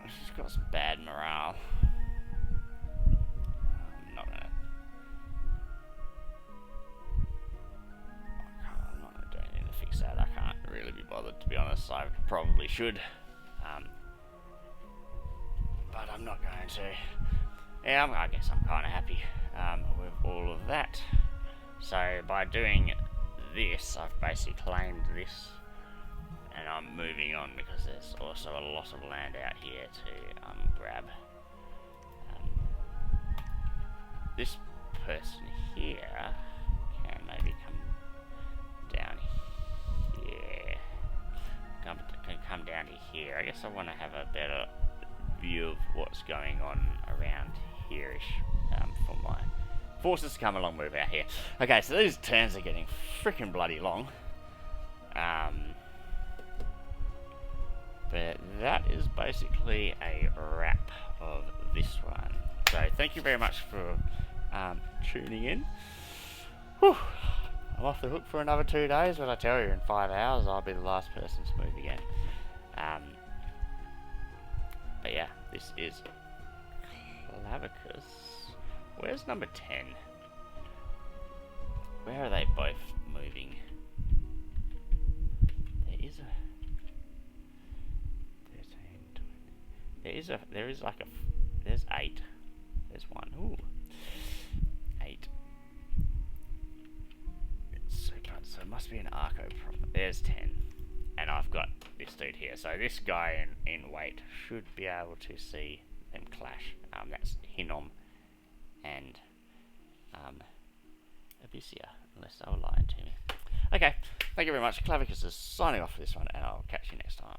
It's just got some bad morale. I'm not gonna do anything to fix that. I can't really be bothered, to be honest. I probably should, but I'm not going to. Yeah, I guess I'm kind of happy with all of that. So by doing this, I've basically claimed this, and I'm moving on because there's also a lot of land out here to grab. This person here can maybe come down here. Can come down to here. I guess I want to have a better view of what's going on around here-ish for my forces to come along, move out here. Okay, so these turns are getting freaking bloody long. But that is basically a wrap of this one. So thank you very much for tuning in. Whew. I'm off the hook for another 2 days, but I tell you, in 5 hours I'll be the last person to move again. But yeah, this is Klavicus. Where's number 10? Where are they both moving? There is a 13, 20. There is like a, there's 8. There's 1. Ooh. 8. So it must be an Arco problem. There's 10. And I've got this dude here. So this guy in weight should be able to see them clash. That's Hinnom and Abyssia, unless they were lying to me. Okay, thank you very much. Klavicus is signing off for this one, and I'll catch you next time.